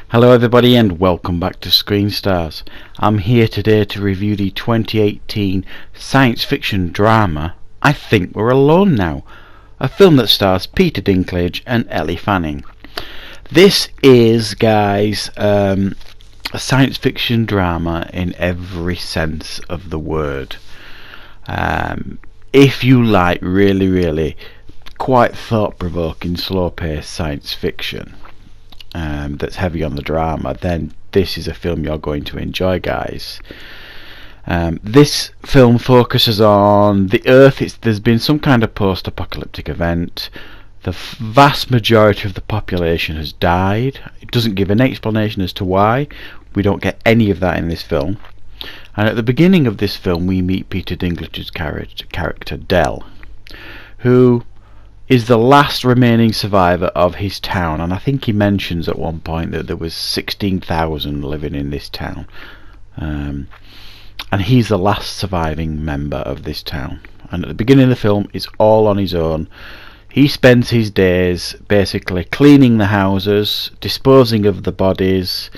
Hello everybody and welcome back to Screen Stars. I'm here today to review the 2018 science fiction drama I Think We're Alone Now, a film that stars Peter Dinklage and Elle Fanning. This is, guys, a science fiction drama in every sense of the word. If you like really quite thought-provoking, slow-paced science fiction that's heavy on the drama, then this is a film you're going to enjoy, guys. This film focuses on the Earth. There's been some kind of post-apocalyptic event. The vast majority of the population has died. It doesn't give an explanation as to why. We don't get any of that in this film. And at the beginning of this film we meet Peter Dinklage's character Dell, who is the last remaining survivor of his town, and I think he mentions at one point that there was 16,000 living in this town, and he's the last surviving member of this town. And at the beginning of the film it's all on his own. He spends his days basically cleaning the houses, disposing of the bodies,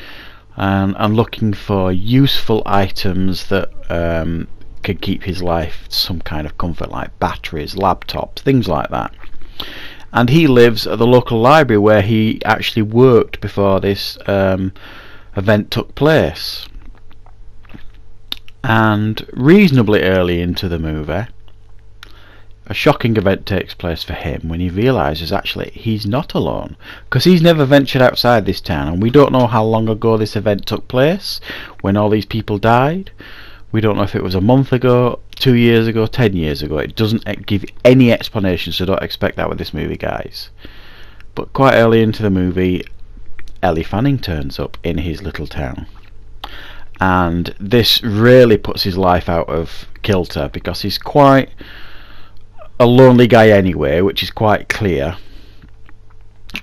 and looking for useful items that can keep his life some kind of comfort, like batteries, laptops, things like that. And he lives at the local library where he actually worked before this event took place. And reasonably early into the movie, a shocking event takes place for him when he realises actually he's not alone, because he's never ventured outside this town, and we don't know how long ago this event took place, when all these people died. We don't know if it was a month ago, 2 years ago, 10 years ago. It doesn't give any explanation, so don't expect that with this movie, guys. But quite early into the movie, Elle Fanning turns up in his little town. And this really puts his life out of kilter, because he's quite a lonely guy anyway, which is quite clear.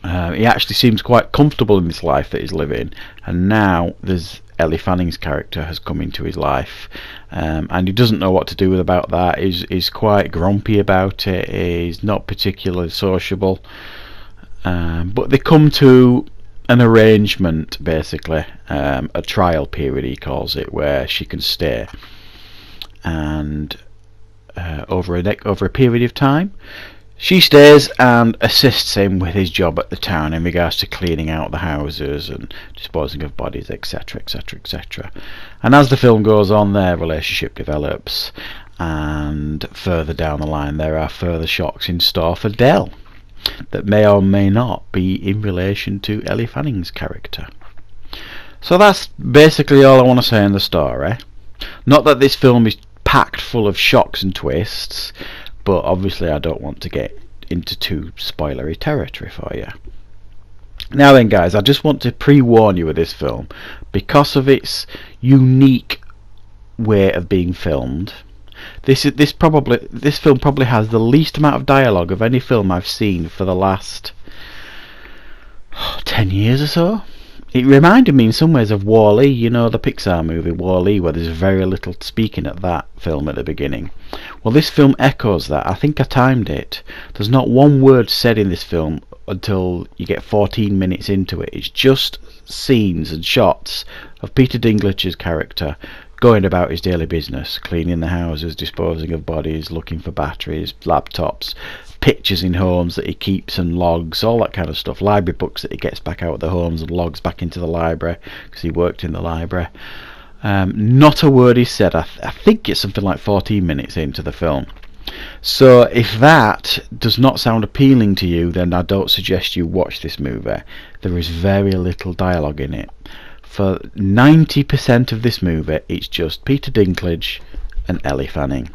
He actually seems quite comfortable in this life that he's living, and now there's Elle Fanning's character has come into his life, and he doesn't know what to do about that. He's quite grumpy about it. He's not particularly sociable, but they come to an arrangement, basically, a trial period he calls it, where she can stay, and over a period of time she stays and assists him with his job at the town in regards to cleaning out the houses and disposing of bodies, etc, etc, etc. And as the film goes on, their relationship develops, and further down the line there are further shocks in store for Dell that may or may not be in relation to Elle Fanning's character. So that's basically all I want to say in the story. Not that this film is packed full of shocks and twists, but obviously I don't want to get into too spoilery territory for you. Now then, guys, I just want to pre-warn you with this film, because of its unique way of being filmed. This film probably has the least amount of dialogue of any film I've seen for the last 10 years or so. It reminded me in some ways of Wall-E, you know, the Pixar movie Wall-E, where there's very little speaking at that film at the beginning. Well, this film echoes that. I think I timed it. There's not one word said in this film until you get 14 minutes into it. It's just scenes and shots of Peter Dinklage's character going about his daily business, cleaning the houses, disposing of bodies, looking for batteries, laptops, pictures in homes that he keeps and logs, all that kind of stuff, library books that he gets back out of the homes and logs back into the library because he worked in the library. Not a word is said. I think it's something like 14 minutes into the film. So if that does not sound appealing to you, then I don't suggest you watch this movie. There is very little dialogue in it. For 90% of this movie it's just Peter Dinklage and Elle Fanning.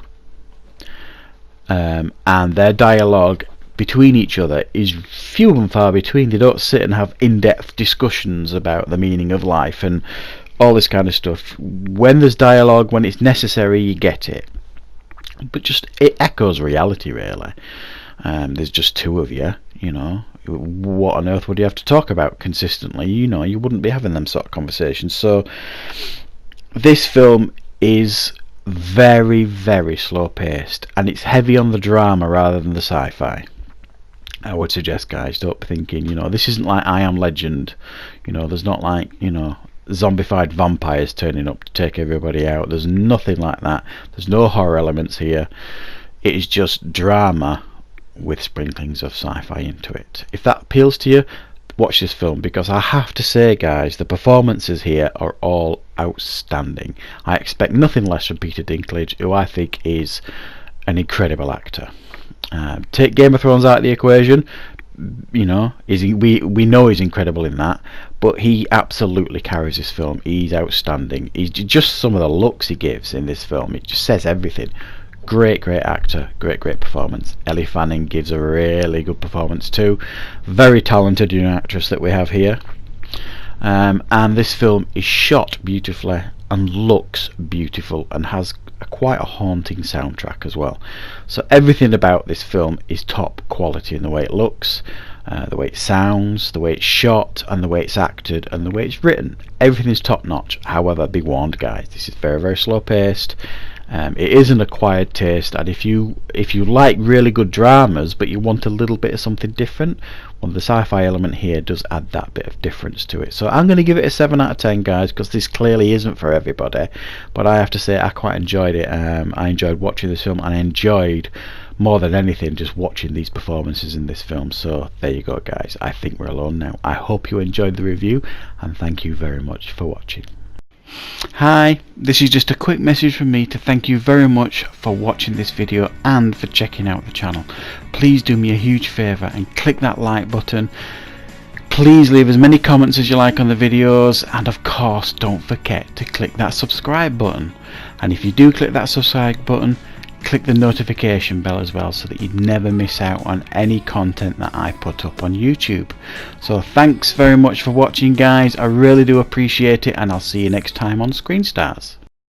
And their dialogue between each other is few and far between. They don't sit and have in-depth discussions about the meaning of life and all this kind of stuff. When there's dialogue, when it's necessary, you get it, but just it echoes reality, really. There's just two of you, you know. What on earth would you have to talk about consistently? You know, you wouldn't be having them sort of conversations. So this film is very slow paced, and it's heavy on the drama rather than the sci-fi. I would suggest, guys, don't be thinking, you know, this isn't like I Am Legend. You know, there's not like, you know, zombified vampires turning up to take everybody out. There's nothing like that. There's no horror elements here. It is just drama with sprinklings of sci-fi into it. If that appeals to you, watch this film, because I have to say, guys, the performances here are all outstanding. I expect nothing less from Peter Dinklage, who I think is an incredible actor. Take Game of Thrones out of the equation, you know, we know he's incredible in that, but he absolutely carries this film. He's outstanding. He's just, some of the looks he gives in this film, it just says everything. Great actor, great performance. Elle Fanning gives a really good performance too. Very talented young actress that we have here. And this film is shot beautifully and looks beautiful and has quite a haunting soundtrack as well. So everything about this film is top quality in the way it looks, the way it sounds, the way it's shot, and the way it's acted, and the way it's written. Everything is top notch. However, be warned, guys, this is very slow paced. It is an acquired taste, and if you like really good dramas but you want a little bit of something different, well, the sci-fi element here does add that bit of difference to it. So I'm going to give it a 7 out of 10, guys, because this clearly isn't for everybody, but I have to say I quite enjoyed it. I enjoyed watching this film, and I enjoyed more than anything just watching these performances in this film. So there you go, guys. I think we're alone now. I hope you enjoyed the review, and thank you very much for watching. Hi, this is just a quick message from me to thank you very much for watching this video and for checking out the channel. Please do me a huge favour and click that like button. Please leave as many comments as you like on the videos, and of course don't forget to click that subscribe button. And if you do click that subscribe button, click the notification bell as well, so that you never miss out on any content that I put up on YouTube. So thanks very much for watching, guys. I really do appreciate it, and I'll see you next time on Screen Stars.